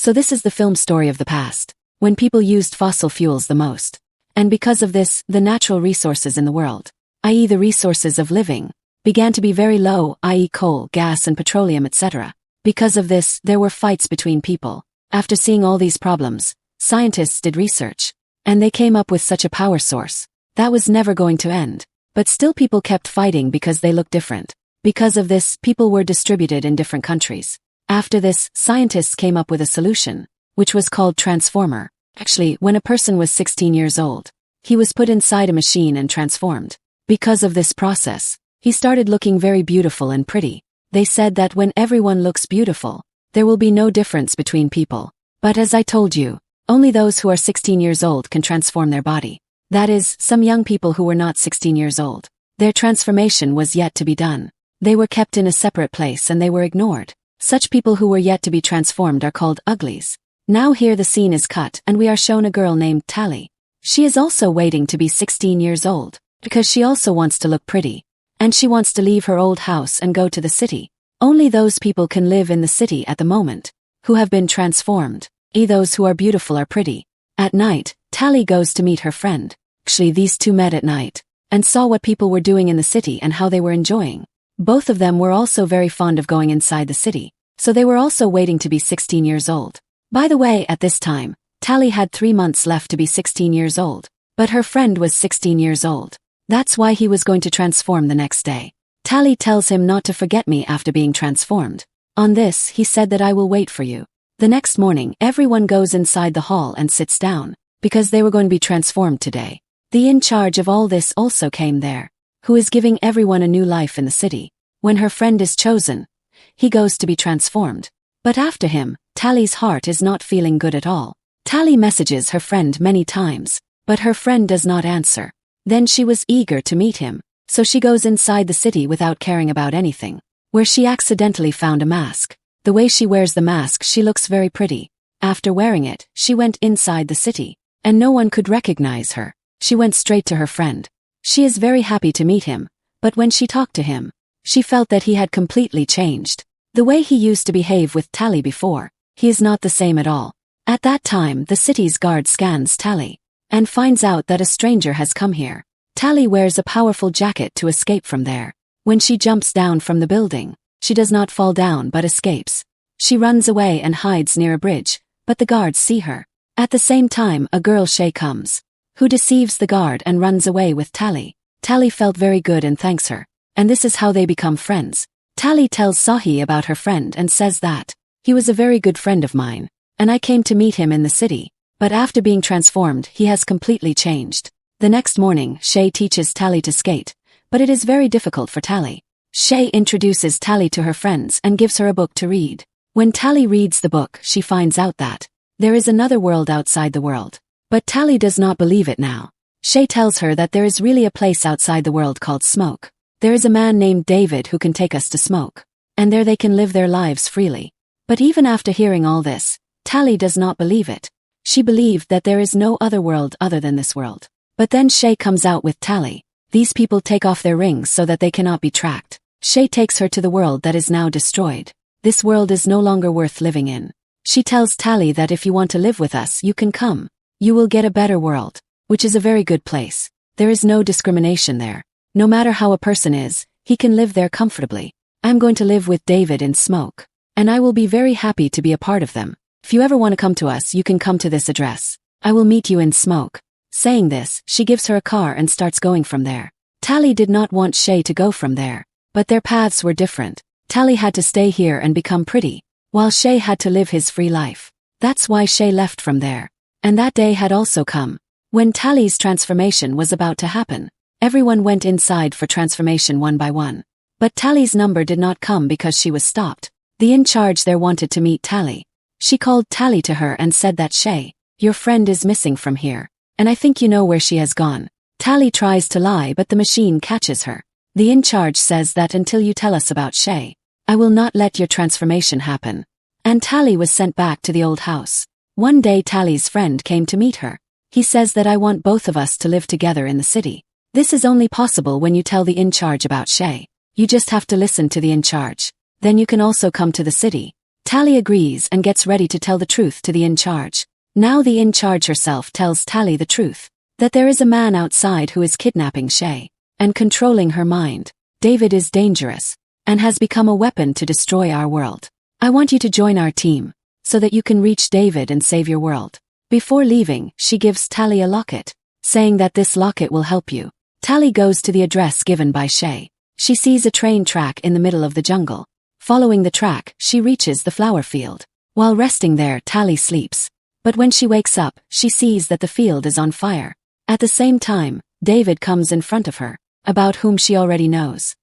So this is the film story of the past, when people used fossil fuels the most. And because of this, the natural resources in the world, i.e. the resources of living, began to be very low, i.e. coal, gas and petroleum, etc. Because of this, there were fights between people. After seeing all these problems, scientists did research, and they came up with such a power source that was never going to end. But still people kept fighting because they looked different. Because of this, people were distributed in different countries. After this, scientists came up with a solution, which was called transformer. Actually, when a person was 16 years old, he was put inside a machine and transformed. Because of this process, he started looking very beautiful and pretty. They said that when everyone looks beautiful, there will be no difference between people. But as I told you, only those who are 16 years old can transform their body. That is, some young people who were not 16 years old. Their transformation was yet to be done. They were kept in a separate place and they were ignored. Such people who were yet to be transformed are called uglies. Now here the scene is cut and we are shown a girl named Tally. She is also waiting to be 16 years old, because she also wants to look pretty. And she wants to leave her old house and go to the city. Only those people can live in the city at the moment, who have been transformed. Those who are beautiful are pretty. At night, Tally goes to meet her friend. Actually, these two met at night, and saw what people were doing in the city and how they were enjoying. Both of them were also very fond of going inside the city, so they were also waiting to be 16 years old. By the way, at this time, Tally had 3 months left to be 16 years old, but her friend was 16 years old. That's why he was going to transform the next day. Tally tells him not to forget me after being transformed. On this, he said that I will wait for you. The next morning, everyone goes inside the hall and sits down, because they were going to be transformed today. The in charge of all this also came there, who is giving everyone a new life in the city. When her friend is chosen, he goes to be transformed. But after him, Tally's heart is not feeling good at all. Tally messages her friend many times, but her friend does not answer. Then she was eager to meet him, so she goes inside the city without caring about anything, where she accidentally found a mask. The way she wears the mask, she looks very pretty. After wearing it, she went inside the city, and no one could recognize her. She went straight to her friend. She is very happy to meet him, but when she talked to him, she felt that he had completely changed. The way he used to behave with Tally before, he is not the same at all. At that time, the city's guard scans Tally, and finds out that a stranger has come here. Tally wears a powerful jacket to escape from there. When she jumps down from the building, she does not fall down but escapes. She runs away and hides near a bridge, but the guards see her. At the same time, a girl Shay comes, who deceives the guard and runs away with Tally. Tally felt very good and thanks her, and this is how they become friends. Tally tells Sahi about her friend and says that he was a very good friend of mine, and I came to meet him in the city, but after being transformed, he has completely changed. The next morning, Shay teaches Tally to skate, but it is very difficult for Tally. Shay introduces Tally to her friends and gives her a book to read. When Tally reads the book, she finds out that there is another world outside the world. But Tally does not believe it now. Shay tells her that there is really a place outside the world called Smoke. There is a man named David who can take us to Smoke, and there they can live their lives freely. But even after hearing all this, Tally does not believe it. She believed that there is no other world other than this world. But then Shay comes out with Tally. These people take off their rings so that they cannot be tracked. Shay takes her to the world that is now destroyed. This world is no longer worth living in. She tells Tally that if you want to live with us, you can come. You will get a better world, which is a very good place. There is no discrimination there. No matter how a person is, he can live there comfortably. I'm going to live with David in Smoke, and I will be very happy to be a part of them. If you ever want to come to us, you can come to this address. I will meet you in Smoke. Saying this, she gives her a car and starts going from there. Tally did not want Shay to go from there, but their paths were different. Tally had to stay here and become pretty, while Shay had to live his free life. That's why Shay left from there. And that day had also come. When Tally's transformation was about to happen, everyone went inside for transformation one by one. But Tally's number did not come because she was stopped. The in-charge there wanted to meet Tally. She called Tally to her and said that Shay, your friend is missing from here, and I think you know where she has gone. Tally tries to lie but the machine catches her. The in-charge says that until you tell us about Shay, I will not let your transformation happen. And Tally was sent back to the old house. One day Tally's friend came to meet her. He says that I want both of us to live together in the city. This is only possible when you tell the in-charge about Shay. You just have to listen to the in-charge. Then you can also come to the city. Tally agrees and gets ready to tell the truth to the in-charge. Now the in-charge herself tells Tally the truth, that there is a man outside who is kidnapping Shay and controlling her mind. David is dangerous and has become a weapon to destroy our world. I want you to join our team so that you can reach David and save your world. Before leaving, she gives Tally a locket, saying that this locket will help you. Tally goes to the address given by Shay. She sees a train track in the middle of the jungle. Following the track, she reaches the flower field. While resting there, Tally sleeps. But when she wakes up, she sees that the field is on fire. At the same time, David comes in front of her, about whom she already knows.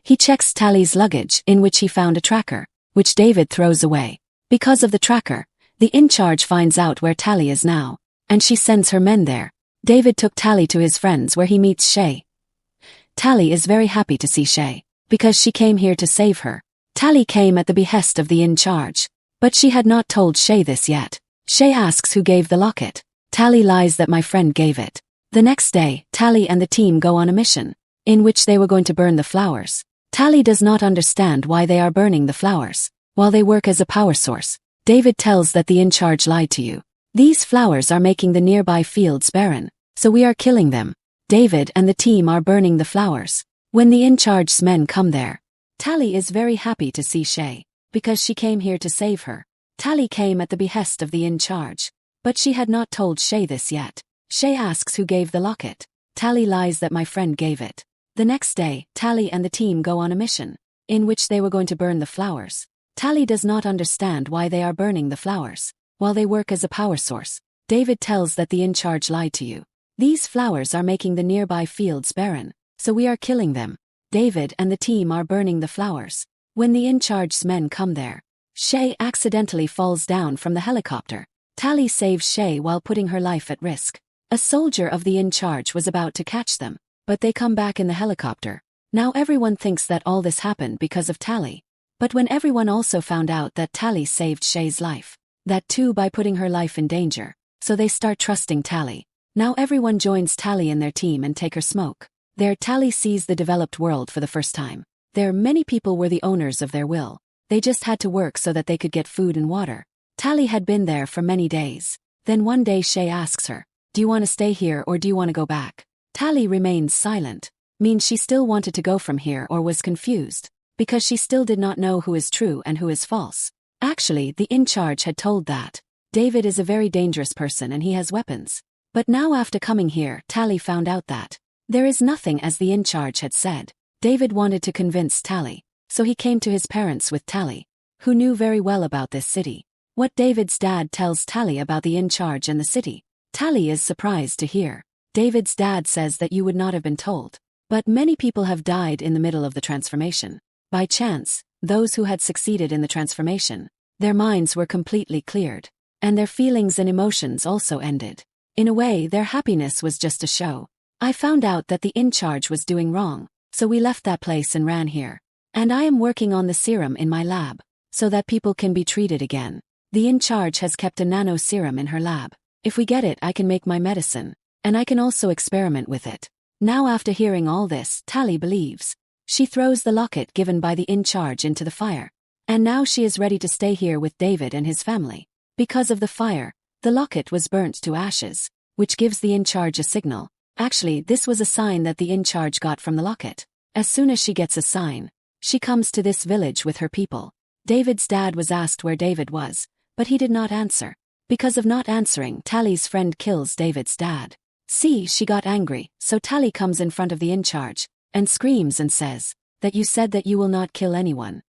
He checks Tally's luggage, in which he found a tracker, which David throws away. Because of the tracker, the in-charge finds out where Tally is now, and she sends her men there. David took Tally to his friends where he meets Shay. Tally is very happy to see Shay, because she came here to save her. Tally came at the behest of the in-charge, but she had not told Shay this yet. Shay asks who gave the locket. Tally lies that my friend gave it. The next day, Tally and the team go on a mission, in which they were going to burn the flowers. Tally does not understand why they are burning the flowers, while they work as a power source. David tells that the in-charge lied to you. These flowers are making the nearby fields barren, so we are killing them. David and the team are burning the flowers. When the in-charge's men come there, Tally is very happy to see Shay, because she came here to save her. Tally came at the behest of the in-charge, but she had not told Shay this yet. Shay asks who gave the locket. Tally lies that my friend gave it. The next day, Tally and the team go on a mission, in which they were going to burn the flowers. Tally does not understand why they are burning the flowers, while they work as a power source. David tells that the in-charge lied to you. These flowers are making the nearby fields barren, so we are killing them. David and the team are burning the flowers. When the in-charge's men come there, Shay accidentally falls down from the helicopter. Tally saves Shay while putting her life at risk. A soldier of the in-charge was about to catch them, but they come back in the helicopter. Now everyone thinks that all this happened because of Tally. But when everyone also found out that Tally saved Shay's life, that too by putting her life in danger, so they start trusting Tally. Now everyone joins Tally in their team and take her smoke. There Tally sees the developed world for the first time. There many people were the owners of their will. They just had to work so that they could get food and water. Tally had been there for many days. Then one day Shay asks her, "Do you want to stay here or do you want to go back?" Tally remains silent, means she still wanted to go from here or was confused, because she still did not know who is true and who is false. Actually, the in-charge had told that David is a very dangerous person and he has weapons. But now after coming here, Tally found out that there is nothing as the in-charge had said. David wanted to convince Tally, so he came to his parents with Tally, who knew very well about this city. What David's dad tells Tally about the in-charge and the city. Tally is surprised to hear. David's dad says that you would not have been told. But many people have died in the middle of the transformation. By chance, those who had succeeded in the transformation, their minds were completely cleared, and their feelings and emotions also ended. In a way, their happiness was just a show. I found out that the in-charge was doing wrong, so we left that place and ran here. And I am working on the serum in my lab, so that people can be treated again. The in-charge has kept a nano serum in her lab. If we get it, I can make my medicine, and I can also experiment with it. Now after hearing all this, Tally believes. She throws the locket given by the in-charge into the fire. And now she is ready to stay here with David and his family. Because of the fire, the locket was burnt to ashes, which gives the in-charge a signal. Actually, this was a sign that the in-charge got from the locket. As soon as she gets a sign, she comes to this village with her people. David's dad was asked where David was, but he did not answer. Because of not answering, Tally's friend kills David's dad. See, she got angry, so Tally comes in front of the in-charge, and screams and says, "That you said that you will not kill anyone."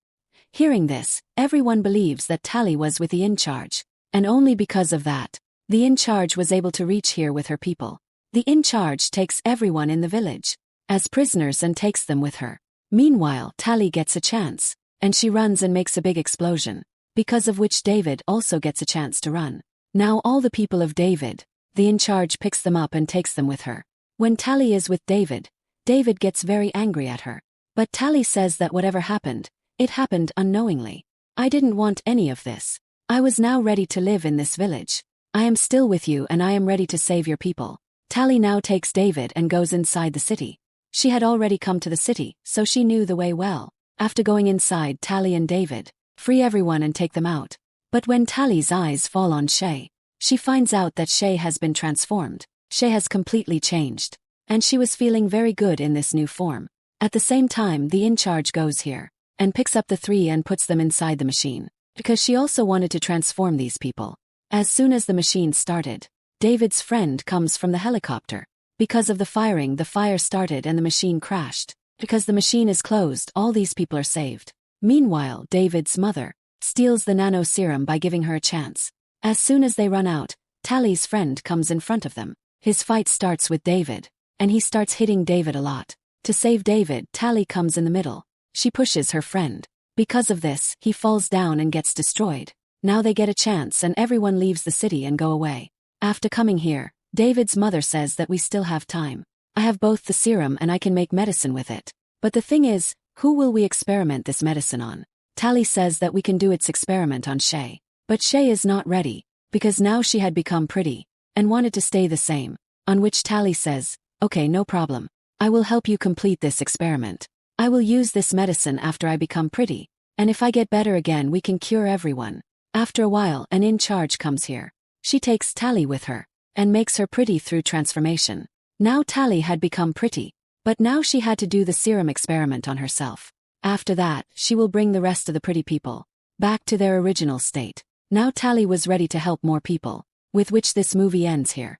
Hearing this, everyone believes that Tally was with the in-charge, and only because of that, the in-charge was able to reach here with her people. The in-charge takes everyone in the village as prisoners and takes them with her. Meanwhile, Tally gets a chance, and she runs and makes a big explosion, because of which David also gets a chance to run. Now all the people of David, the in-charge picks them up and takes them with her. When Tally is with David, David gets very angry at her. But Tally says that whatever happened, it happened unknowingly. I didn't want any of this. I was now ready to live in this village. I am still with you and I am ready to save your people. Tally now takes David and goes inside the city. She had already come to the city, so she knew the way well. After going inside, Tally and David, free everyone and take them out. But when Tally's eyes fall on Shay, she finds out that Shay has been transformed. Shay has completely changed. And she was feeling very good in this new form. At the same time, the in-charge goes here and picks up the three and puts them inside the machine, because she also wanted to transform these people. As soon as the machine started, David's friend comes from the helicopter. Because of the firing, the fire started and the machine crashed. Because the machine is closed, all these people are saved. Meanwhile, David's mother steals the nano serum by giving her a chance. As soon as they run out, Tally's friend comes in front of them. His fight starts with David, and he starts hitting David a lot. To save David, Tally comes in the middle. She pushes her friend. Because of this, he falls down and gets destroyed. Now they get a chance and everyone leaves the city and go away. After coming here, David's mother says that we still have time. I have both the serum and I can make medicine with it. But the thing is, who will we experiment this medicine on? Tally says that we can do its experiment on Shay. But Shay is not ready, because now she had become pretty, and wanted to stay the same. On which Tally says, okay, no problem. I will help you complete this experiment. I will use this medicine after I become pretty, and if I get better again we can cure everyone. After a while, an in-charge comes here. She takes Tally with her, and makes her pretty through transformation. Now Tally had become pretty, but now she had to do the serum experiment on herself. After that, she will bring the rest of the pretty people back to their original state. Now Tally was ready to help more people, with which this movie ends here.